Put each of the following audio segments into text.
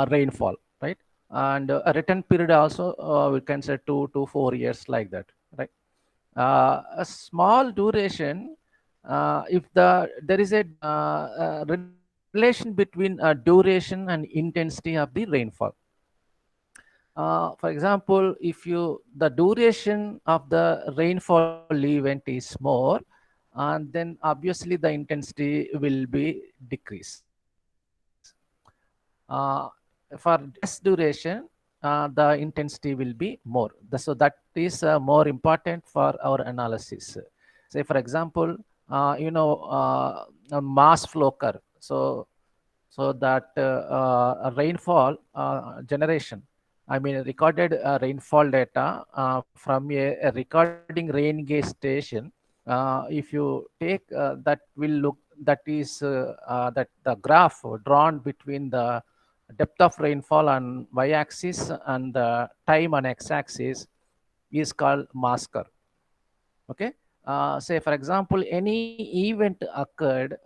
rainfall, right? And a return period also we can say 2 to 4 years like that, right? A small duration, if there is a relation between duration and intensity of the rainfall. For example, if you the duration of the rainfall event is more, and then obviously the intensity will be decrease. For less duration, the intensity will be more. So that is more important for our analysis. Say, for example, a mass flow curve. So that rainfall generation, I mean recorded rainfall data from a recording rain gauge station. If you take that will look, that is that the graph drawn between the depth of rainfall on y-axis and the time on x-axis is called mass curve. Okay. Say for example, any event occurred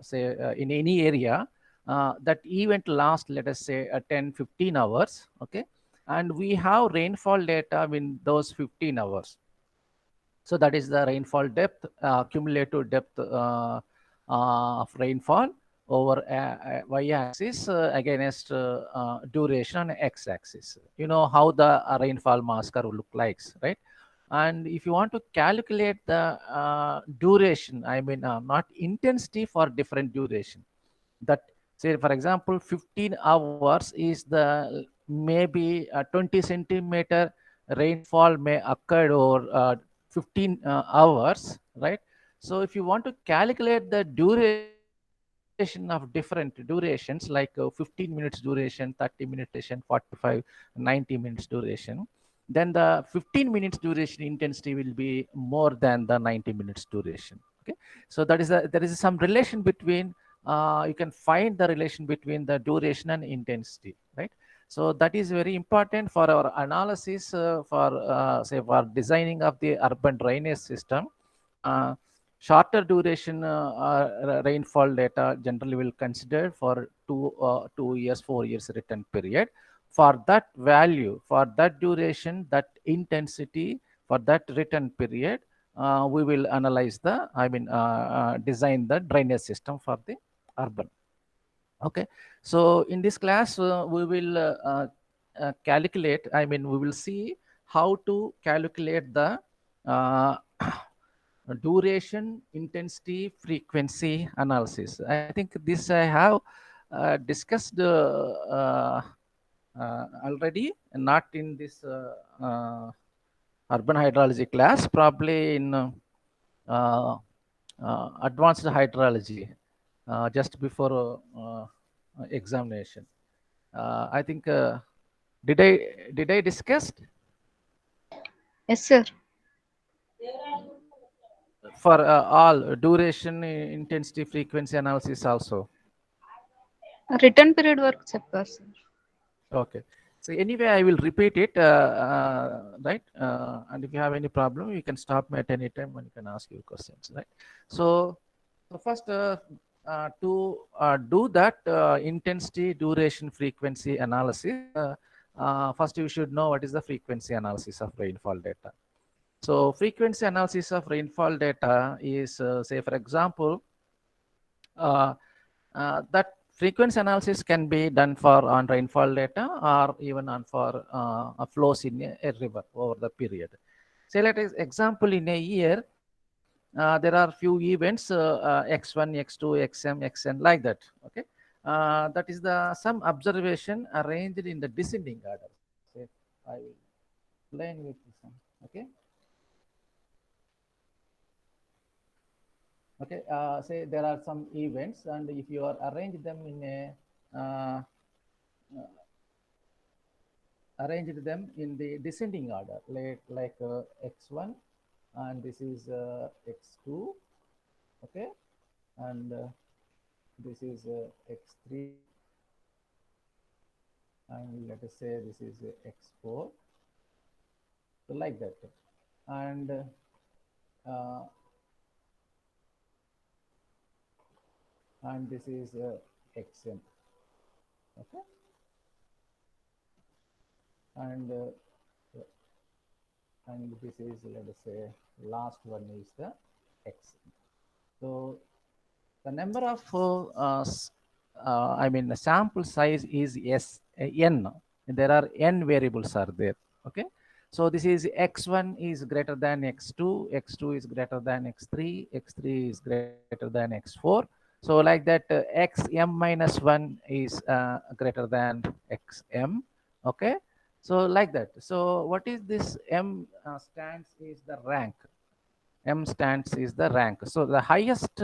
say in any area, that event lasts, let us say 10 15 hours. Okay. And we have rainfall data in those 15 hours. So that is the rainfall depth, cumulative depth of rainfall over y-axis against duration x-axis. You know how the rainfall mass curve look like, right? And if you want to calculate the duration, I mean not intensity for different duration, that say for example 15 hours is the maybe 20 centimeter rainfall may occur over 15 hours, right? So if you want to calculate the duration of different durations, like 15 minutes duration, 30 minutes duration, 45, 90 minutes duration, then the 15 minutes duration intensity will be more than the 90 minutes duration. Okay. So that is there is some relation between, you can find the relation between the duration and intensity, right? So that is very important for our analysis, for say for designing of the urban drainage system. uh, Shorter duration rainfall data generally will consider for 2 years 4 years return period. For that value, for that duration, that intensity, for that return period, we will analyze the, I mean design the drainage system for the urban. Okay. So in this class we will calculate, I mean we will see how to calculate the uh, duration, intensity, frequency analysis. I think this I have discussed already, not in this urban hydrology class, probably in uh, advanced hydrology, just before examination. I think did I discuss Yes, sir. for all duration, intensity, frequency analysis also? Return period work చెప్పారు sir. Okay. So anyway, I will repeat it, right? And if you have any problem, you can stop me at any time and you can ask your questions, right? So first, to do that intensity, duration, frequency analysis, first you should know what is the frequency analysis of rainfall data. So frequency analysis of rainfall data is, say, for example, uh, that frequency analysis can be done for on rainfall data or even on for flows in a river over the period. Say, let us example in a year, there are few events x1, x2, xm, xn, like that. Okay. That is the some observation arranged in the descending order. Say, I will explain with some. Okay. Okay. Say there are some events, and if you are arrange them in a uh, arranged them in the descending order, like x1, and this is x2. Okay. And this is x3, and let us say this is x4. So like that. And uh, and this is xn. Okay, and this is, let us say, last one is the x. So the number of I mean the sample size is n. There are n variables are there. Okay, so this is x1 is greater than x2, x2 is greater than x3, x3 is greater than x4. So like that, xm minus 1 is greater than xm. Okay, so like that. So what is this m stands is the rank. M stands is the rank. So the highest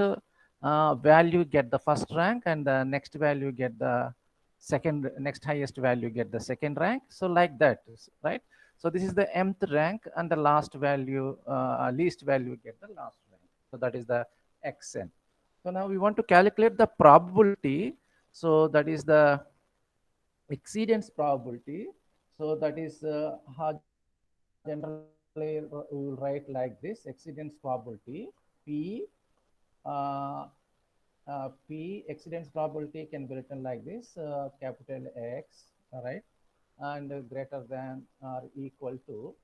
value get the first rank, and the next value get the second, next highest value get the second rank. So like that, right? So this is the mth rank, and the last value, least value get the last rank. So that is the xn. So now we want to calculate the probability. So that is the exceedance probability. So that is how generally we will write like this: exceedance probability P, uh, P exceedance probability can be written like this: capital X, all right, and greater than or equal to.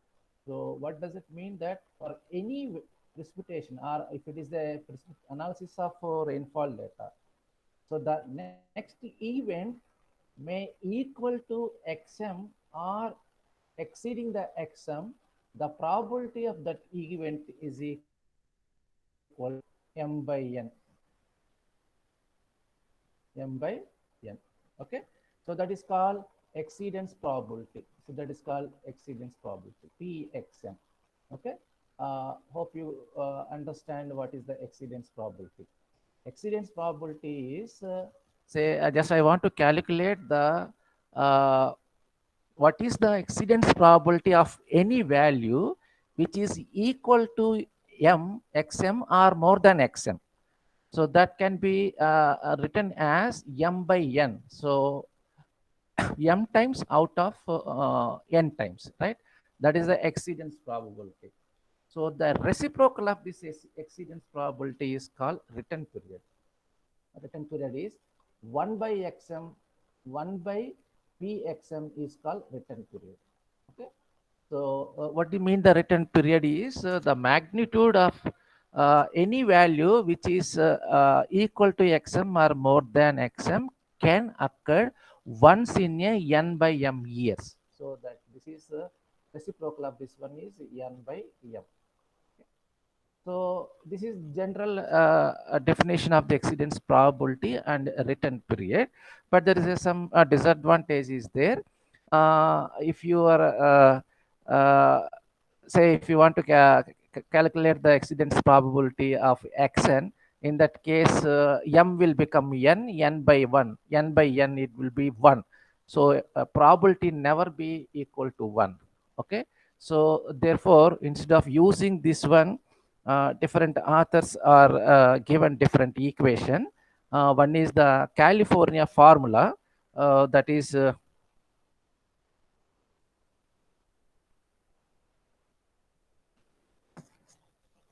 So what does it mean? That for any precipitation, or if it is the analysis of rainfall data, so the next event may equal to xm or exceeding the xm. The probability of that event is equal to m by n. M by n. Okay, so that is called exceedance probability. So that is called exceedance probability, pxm. Okay, hope you understand what is the exceedance probability. Exceedance probability is, say, just I want to calculate the uh, what is the exceedance probability of any value which is equal to m xm or more than xm. So that can be written as m by n. So m times out of n times, right? That is the exceedance probability. So the reciprocal of this exceedance probability is called return period. Return period is 1 by xm, 1 by pxm is called return period. Okay. So what do you mean the return period is the magnitude of any value which is equal to xm or more than xm can occur once in a n by m years. So that this is reciprocal of this one is n by m. So this is general definition of the exceedance probability and return period, but there is some disadvantage is there. If you are say if you want to calculate the exceedance probability of xn, in that case m will become n by 1, n by n it will be 1. So probability never be equal to 1. Okay, so therefore instead of using this one, different authors are given different equation. One is the California formula, that is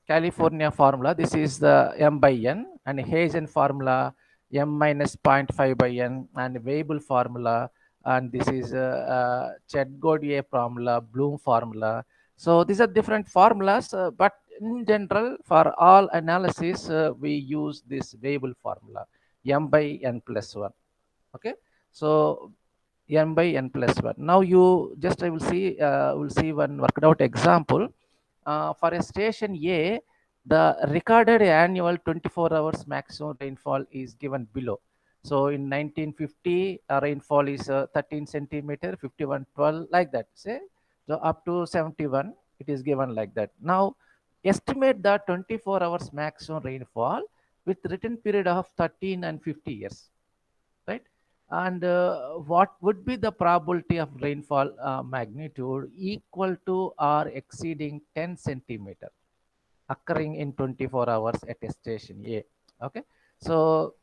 California formula. This is the m by n, and Hazen formula m minus 0.5 by n, and Weibull formula, and this is Chedgodier formula, Bloom formula. So these are different formulas, but in general, for all analysis, we use this Weibull formula, m by n plus 1. Okay, so n by n plus 1. Now you just I will see one worked out example. For a station A, the recorded annual 24 hours maximum rainfall is given below. So in 1950, rainfall is 13 centimeter, 51, 12, like that. Say, so up to 71, it is given like that. Now, estimate the 24 hours maximum rainfall with written period of 13 and 50 years, right? And what would be the probability of rainfall magnitude equal to or exceeding 10 centimeter occurring in 24 hours at a station A? Okay, so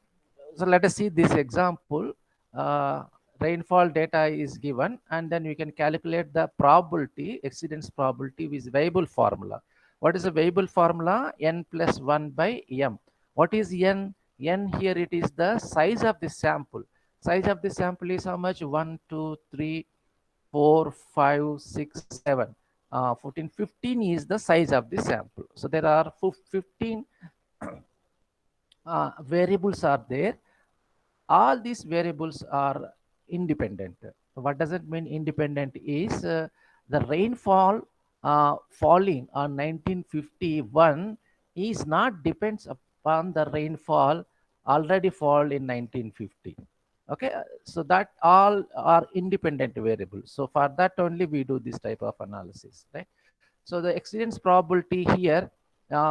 let us see this example. uh, Rainfall data is given, and then we can calculate the probability, exceedance probability, with Weibull formula. What is the Weibull formula? N plus 1 by m. What is n? N here it is the size of the sample. Size of the sample is how much? 1, 2, 3, 4, 5, 6, 7. 14, 15 is the size of the sample. So there are 15 variables are there. All these variables are independent. What does it mean independent is the rainfall falling on 1951 is not depends upon the rainfall already fall in 1950. Okay, so that all are independent variables. So for that only we do this type of analysis, right? So the exceedance probability here,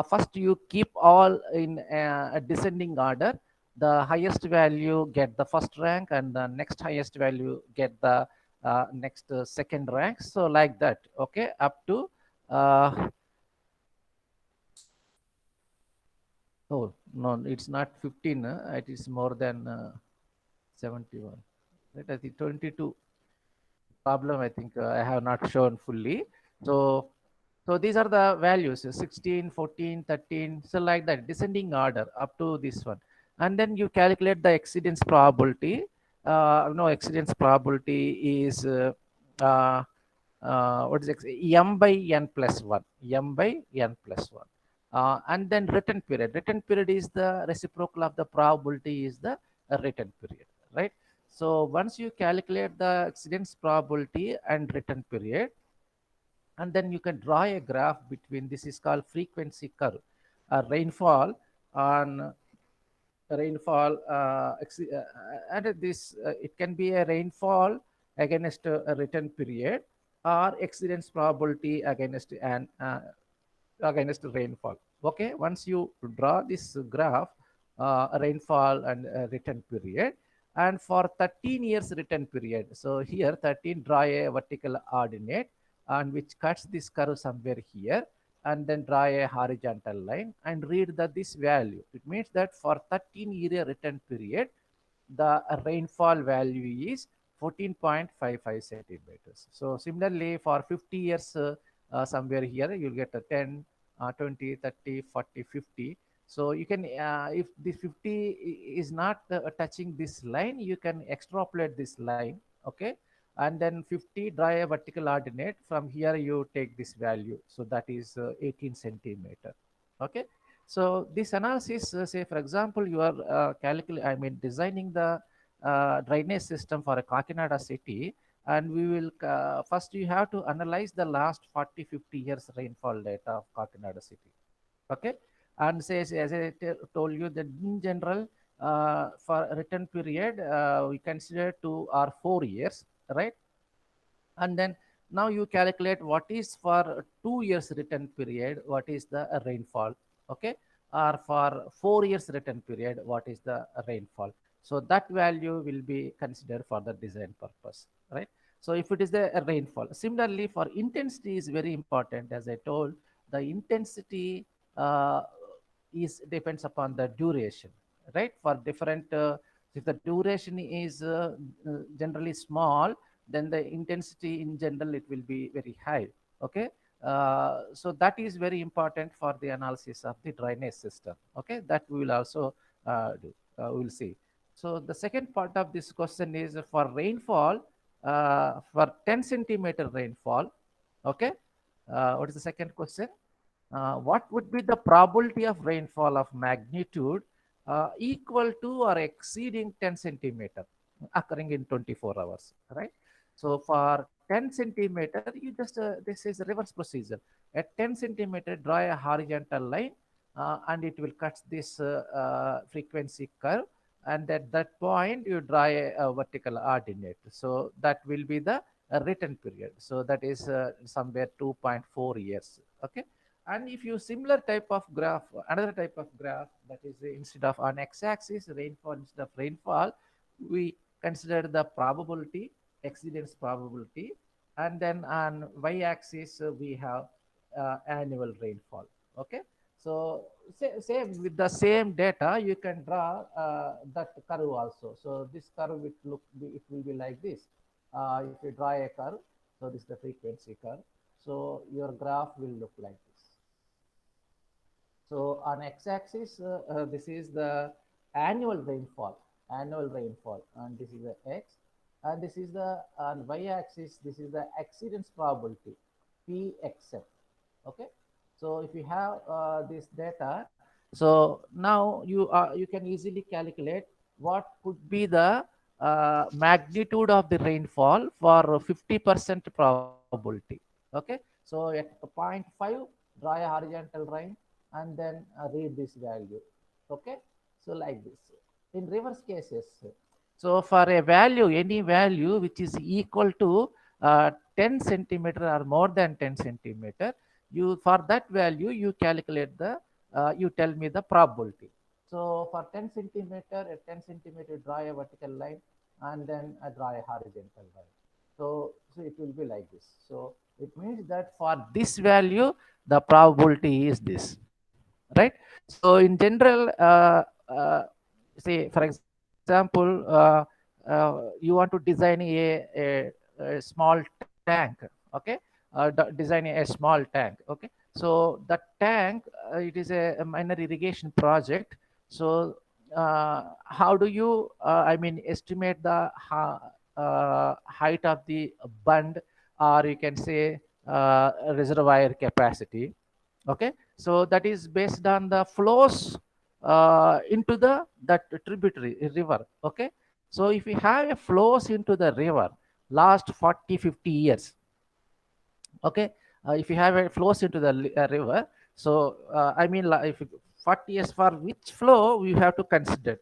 first you keep all in a descending order. The highest value get the first rank, and the next highest value get the next second rank. So like that, okay, up to uh, oh no, it's not 15. It is more than 71. Right, I think 22 problem. I think I have not shown fully. So so these are the values 16, 14, 13. So like that, descending order up to this one. And then you calculate the exceedance probability. No, exceedance probability is uh, what is m by n plus 1. M by n plus 1. And then return period. Return period is the reciprocal of the probability is the return period, right? So once you calculate the exceedance probability and return period, and then you can draw a graph between, this is called frequency curve, rainfall on rainfall and this it can be a rainfall against a return period or exceedance probability against rainfall. Okay, once you draw this graph, rainfall and return period, and for 13 years return period, so here 13, draw a vertical ordinate and which cuts this curve somewhere here, and then draw a horizontal line and read that this value. It means that for 13-year return period, the rainfall value is 14.55 centimeters. So similarly, for 50 years, somewhere here, you'll get a 10, 20, 30, 40, 50. So you can, if the 50 is not touching this line, you can extrapolate this line, okay? And then 50, draw a vertical ordinate. From here, you take this value. So that is 18 centimeter, okay? So this analysis, say for example, you are designing the drainage system for a Kakinada city, and we will first you have to analyze the last 40, 50 years rainfall data of Kakinada city. Okay, and says as I told you that in general, for return period, we consider 2 or 4 years, right? And then now you calculate what is for 2 years return period, what is the rainfall, okay? Or for 4 years return period, what is the rainfall? So that value will be considered for the design purpose, right? So if it is the rainfall, similarly for intensity is very important. As I told, the intensity uh, is depends upon the duration, right? For different if the duration is generally small, then the intensity in general it will be very high, okay? So that is very important for the analysis of the drainage system, okay? That we will also do, we will see. So the second part of this question is for rainfall, for 10 centimeter rainfall, okay? What is the second question? What would be the probability of rainfall of magnitude equal to or exceeding 10 centimeter occurring in 24 hours, right? So for 10 centimeter, you just, this is a reverse procedure. At 10 centimeter, draw a horizontal line and it will cut this frequency curve. And at that point, you draw a vertical ordinate. So that will be the return period. So that is somewhere 2.4 years. Okay. And if you similar type of graph, another type of graph, that is instead of on x-axis rainfall, instead of rainfall, we consider the probability, exceedance probability, and then on y-axis we have annual rainfall. Okay, so same with the same data, you can draw that curve also. So this curve it will be like this. If you draw a curve, so this is the frequency curve. So your graph will look like this. So on x-axis, this is the annual rainfall. annual rainfall, and this is the x, and this is the on y-axis. This is the exceedance probability, pxf. Okay, so if you have this data, so now you can easily calculate what could be the magnitude of the rainfall for 50% probability. Okay, so at the point 5, draw a horizontal line and then read this value. Okay, so like this. In reverse cases, so for a value, any value which is equal to 10 centimeter or more than 10 centimeter, you for that value you calculate the you tell me the probability. So for 10 centimeter, at 10 centimeter, draw a vertical line and then draw a horizontal line. So it will be like this. So it means that for this value, the probability is this, right? So in general, say for example, you want to design a small tank, okay? Design a small tank, okay? So the tank, it is a minor irrigation project. So how do you, I mean, estimate the height of the bund, or you can say reservoir capacity? Okay, so that is based on the flows into the that tributary river. Okay, so if you have a flows into the river last 40 50 years, okay, if you have a flows into the river, so I mean, like, if 40 years, for which flow we have to consider.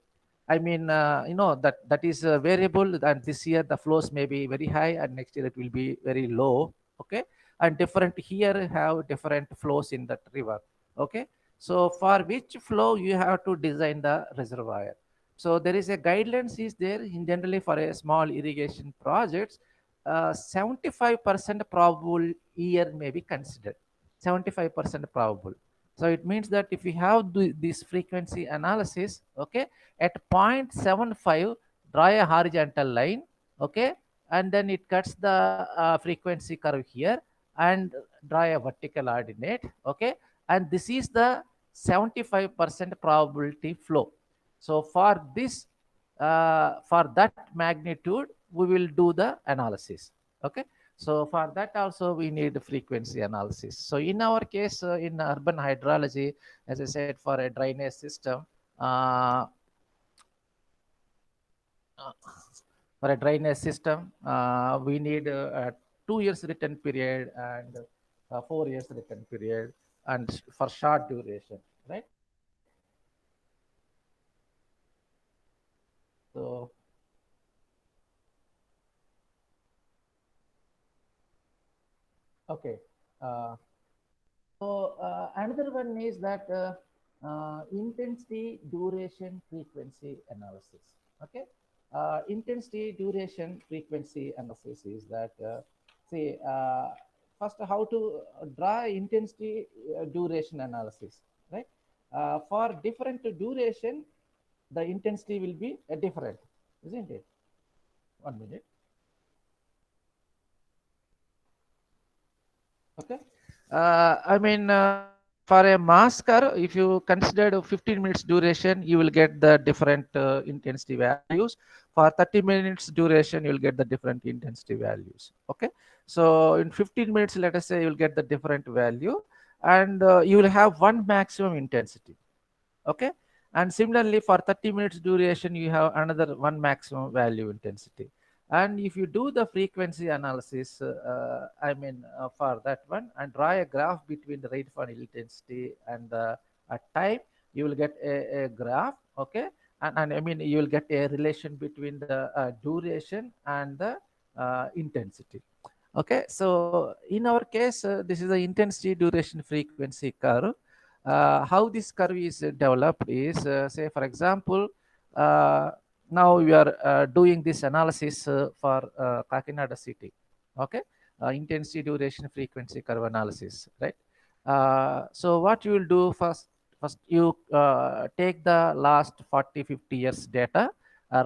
I mean, that is a variable, and this year the flows may be very high and next year it will be very low. Okay, and different here have different flows in that river. Okay, so for which flow you have to design the reservoir. So there is a guidelines is there in generally for a small irrigation projects. 75% probable year may be considered. 75% probable. So it means that if we have this frequency analysis, okay, at 0.75, draw a horizontal line, okay, and then it cuts the frequency curve here and draw a vertical ordinate, okay, and this is the 75% probability flow. So for that magnitude, we will do the analysis. Okay, so for that also we need frequency analysis. So in our case, in urban hydrology, as I said, for a drainage system, uh, uh, for a drainage system, we need a 2 years return period and 4 years return period, and for short duration, right? So okay. Uh, Another one is that intensity, duration, frequency analysis. Okay, intensity, duration, frequency analysis is that say first how to draw intensity, duration analysis, right? For different duration, the intensity will be different, isn't it? 1 minute. Okay. I mean, for a masker, if you consider 15 minutes duration, you will get the different intensity values. For 30 minutes duration, you will get the different intensity values. Okay. So in 15 minutes, let us say you will get the different value, and you will have one maximum intensity. Okay, and similarly for 30 minutes duration you have another one maximum value intensity. And if you do the frequency analysis, I mean, for that one, and draw a graph between the rainfall intensity and the time, you will get a graph. Okay, and I mean you will get a relation between the duration and the intensity. Okay, so in our case, this is the intensity, duration, frequency curve. How this curve is developed is, say, for example, uh, now we are doing this analysis for Kakinada city. Okay, intensity, duration, frequency curve analysis, right? So what you will do first? First, you take the last 40, 50 years data,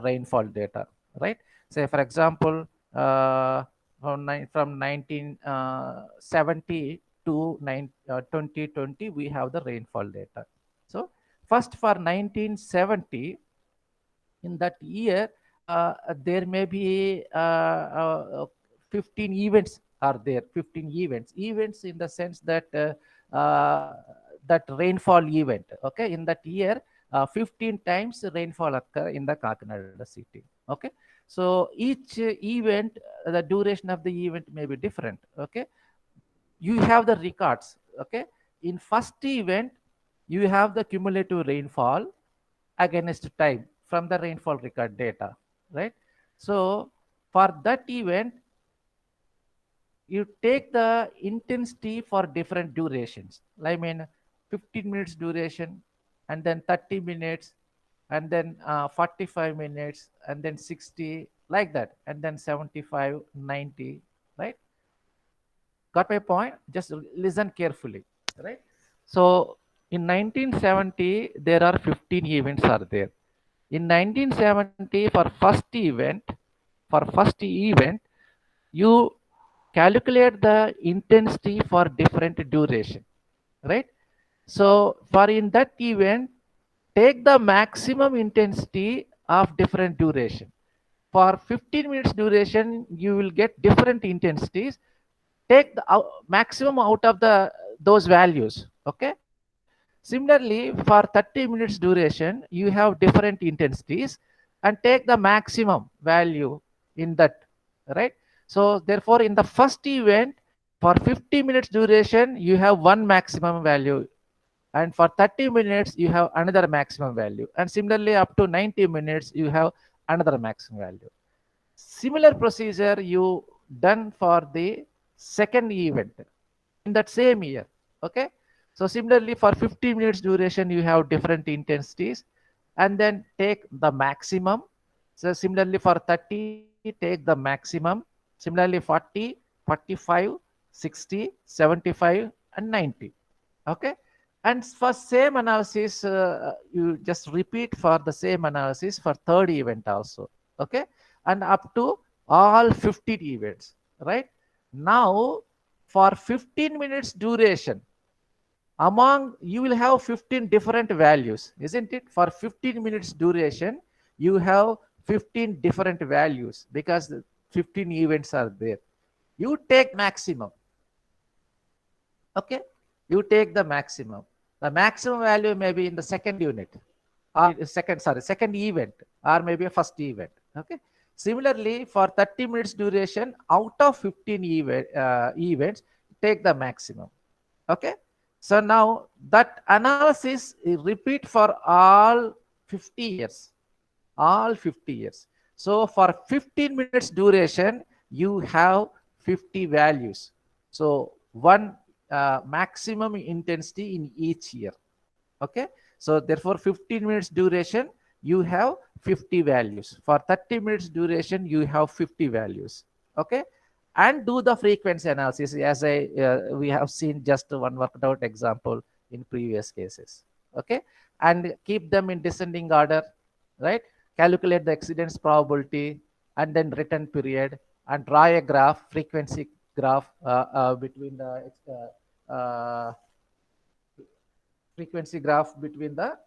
rainfall data, right? Say, for example, from 1970 to 2020, we have the rainfall data. So first for 1970, in that year, there may be 15 events are there. 15 events in the sense that that rainfall event. Okay, in that year, 15 times rainfall occur in the Kakinada city. Okay, so each event, the duration of the event may be different. Okay, you have the records. Okay, in first event, you have the cumulative rainfall against time from the rainfall record data, right? So for that event, you take the intensity for different durations. I mean, 15 minutes duration, and then 30 minutes, and then 45 minutes, and then 60, like that, and then 75, 90, right? Got my point? Just listen carefully, right? So in 1970, there are 15 events are there. In 1970, for first event, you calculate the intensity for different duration, right? So for in that event, take the maximum intensity of different duration. For 15 minutes duration, you will get different intensities. Take the maximum out of the those values. Okay. Similarly, for 30 minutes duration, you have different intensities, and take the maximum value in that, right? So therefore, in the first event, for 50 minutes duration, you have one maximum value, and for 30 minutes, you have another maximum value, and similarly, up to 90 minutes, you have another maximum value. Similar procedure you done for the second event in that same year. Okay, so similarly for 50 minutes duration, you have different intensities, and then take the maximum. So similarly for 30, take the maximum. Similarly 40, 45, 60, 75, and 90. Okay, and for same analysis, you just repeat for the same analysis for third event also. Okay, and up to all 15 events, right? Now for 15 minutes duration, among you will have 15 different values, isn't it? For 15 minutes duration, you have 15 different values because 15 events are there. You take maximum. Okay, you take the maximum. The maximum value may be in the second unit, or second event, or maybe a first event. Okay, similarly for 30 minutes duration, out of 15 events, take the maximum. Okay, so now that analysis is repeat for all 50 years, all 50 years. So for 15 minutes duration, you have 50 values. So one maximum intensity in each year. Okay, so therefore 15 minutes duration, you have 50 values. For 30 minutes duration, you have 50 values. Okay, and do the frequency analysis as we have seen just one worked out example in previous cases. Okay, and keep them in descending order, right? Calculate the exceedance probability, and then return period, and draw a graph, frequency graph between the frequency graph between the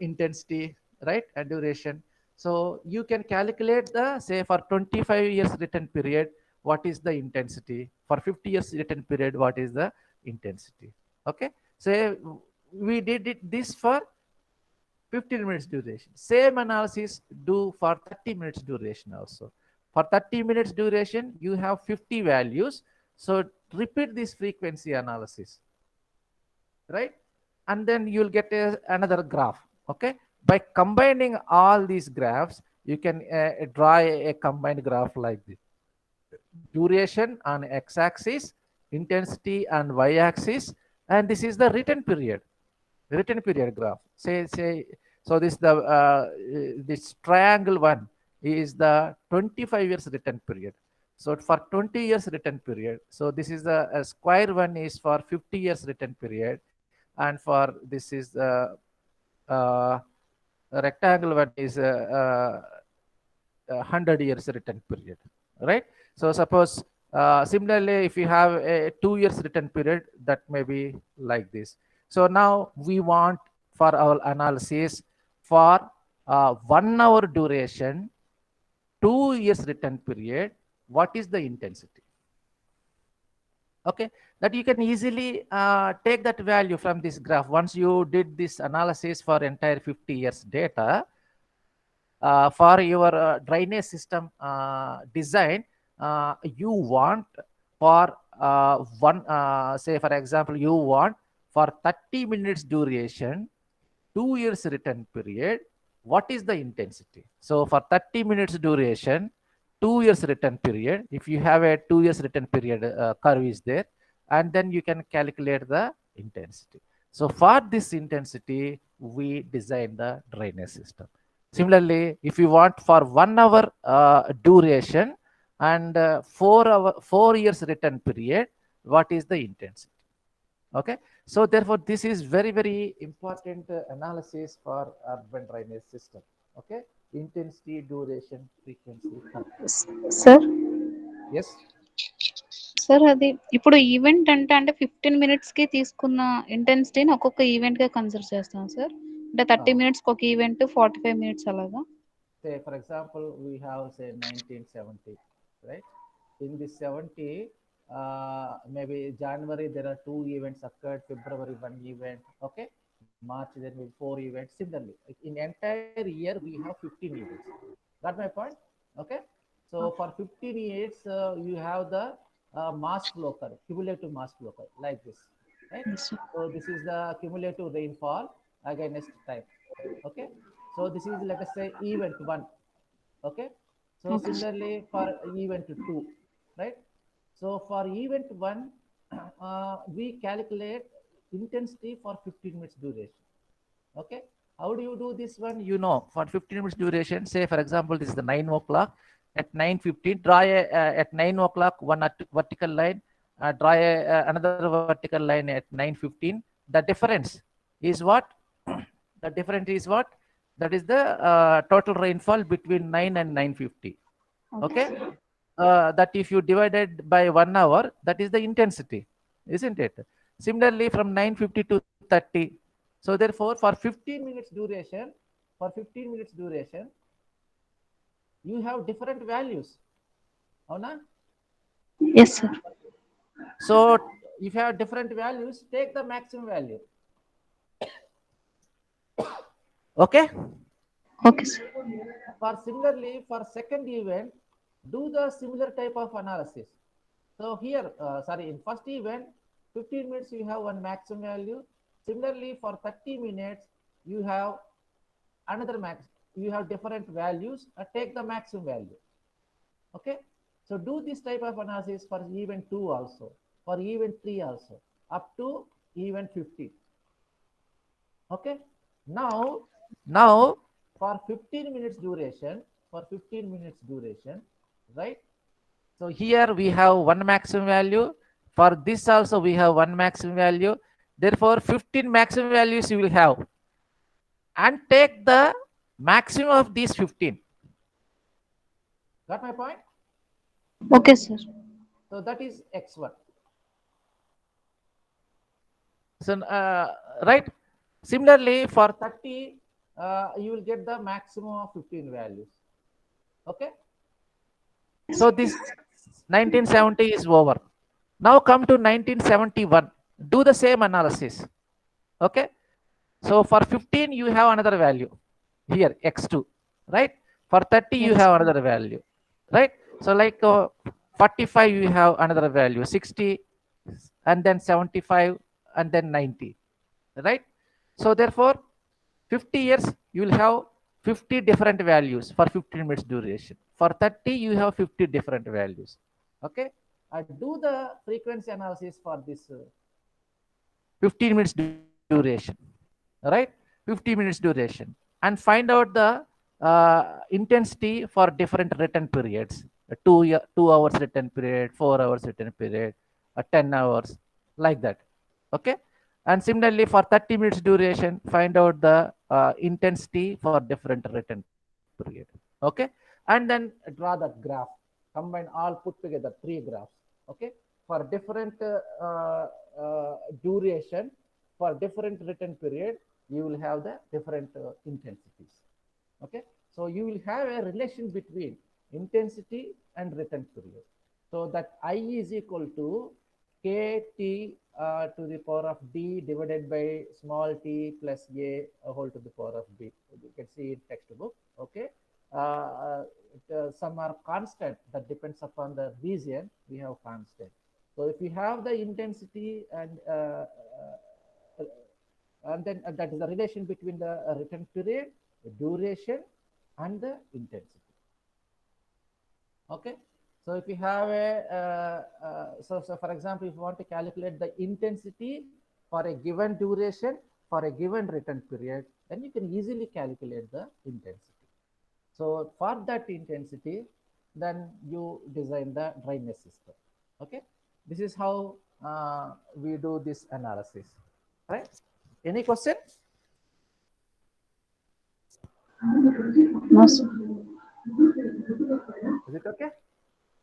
intensity, right, and duration. So you can calculate the, say, for 25 years return period, what is the intensity? For 50 years return period, what is the intensity? Okay, so we did it this for 15 minutes duration. Same analysis do for 30 minutes duration also. For 30 minutes duration, you have 50 values. So repeat this frequency analysis, right? And then you'll get another graph. Okay, by combining all these graphs, you can draw a combined graph like this: duration on x-axis, intensity on y-axis, and this is the return period graph. Say so this the this triangle one is the 25 years return period. So for 20 years return period, so this is the square one is for 50 years return period, and for this is the uh, rectangle one is 100 years return period, right? So suppose similarly, if you have a 2 years return period, that may be like this. So now we want for our analysis for 1 hour duration, 2 years return period, what is the intensity? Okay, that you can easily take that value from this graph. Once you did this analysis for entire 50 years data, for your drainage system design, you want for say for example, you want for 30 minutes duration, 2 years return period, what is the intensity? So for 30 minutes duration, 2 years return period, if you have a 2 years return period curve is there, and then you can calculate the intensity. So for this intensity, we design the drainage system. Similarly, if you want for 1 hour duration and 4 years return period, what is the intensity? Okay, so therefore this is very very important analysis for urban drainage system. Okay, intensity, duration, frequency, curve. Sir Yes. Sir అది ఇప్పుడు event అంటే 15 minutes కి తీసుకున్న ఇంటెన్సిటీని ఒక్కొక్క event గా consider చేస్తాం sir. అంటే 30 minutes ఒక ఈవెంట్, 45 మినిట్స్ అలాగా. Say for example, we have say 1970, right? In this 70, maybe January there are 2 events occurred, February 1 event, okay, March there will be 4 events. Similarly, like in entire year we have 15 events. Got my point? Okay, so for 15 years you have the mass flow curve, cumulative mass flow curve, like this, right? Yes, sir. So this is the cumulative rainfall against time. Okay, so this is let us say event 1. Okay, so Okay, sir. similarly for event 2, right? So for event 1, we calculate intensity for 15 minutes duration. Okay, how do you do this one? You know, for 15 minutes duration, say for example this is the 9 o'clock, at 9:15 draw at 9 o'clock one vertical line, draw another vertical line at 9:15. The difference is what? The difference is what? That is the total rainfall between 9 and 9:50. Okay, that if you divided by 1 hour, that is the intensity, isn't it? Similarly, from 9:50 to 30. So therefore, for 15 minutes duration, for 15 minutes duration, you have different values. Avuna? Yes, sir. So if you have different values, take the maximum value. Okay. Okay, sir. For similarly, for second event, do the similar type of analysis. So here, sorry, in first event, 15 minutes you have one maximum value. Similarly, for 30 minutes, you have another max. You have different values. Take the maximum value. Okay. So do this type of analysis for event 2 also, for event 3 also, up to event 15. Okay. Now for 15 minutes duration, right? So here we have one maximum value. For this also we have one maximum value. Therefore, 15 maximum values you will have. And take the maximum of these 15. Got my point? Okay, sir. So that is x1. So, right? Similarly, for 30, you will get the maximum of 15 values. Okay? So this 1970 is over. Now come to 1971. Do the same analysis. Okay. So for 15, you have another value here, x2, right? For 30, you Yes. have another value, right? So like 45, you have another value, 60, and then 75, and then 90, right? So therefore, 50 years, you will have 50 different values for 15 minutes duration. For 30, you have 50 different values. Okay. Do the frequency analysis for this 15 minutes duration, right? 50 minutes duration, and find out the intensity for different return periods. 2 hours return period, 4 hours return period, 10 hours, like that. Okay. And similarly, for 30 minutes duration, find out the intensity for different return period. Okay. And then draw that graph, combine all, put together 3 graphs. Okay. For different duration, for different return period, you will have the different intensities. Okay, so you will have a relation between intensity and return period. So that I is equal to kt to the power of d divided by small t plus a whole to the power of b. You can see in textbook. Okay, some are constant, that depends upon the region. We have constant. So if you have the intensity and then that is the relation between the return period, the duration, and the intensity. Okay, so if you have so for example, if you want to calculate the intensity for a given duration for a given return period, then you can easily calculate the intensity. So for that intensity, then you design the dryness system. Okay, this is how we do this analysis, right? Any question? No, sir. Is it okay?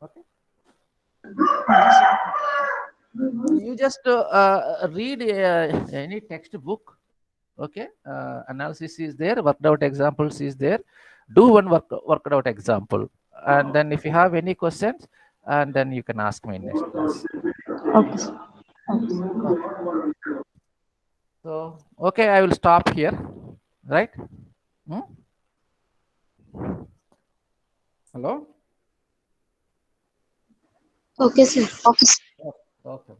Okay. You just read any textbook. Okay. Analysis is there. Worked out examples is there. Do one worked out example, and then if you have any questions, and then you can ask me in next class. Okay, sir. Okay. So okay, I will stop here. Right? Hmm? Hello. Okay, sir. Okay.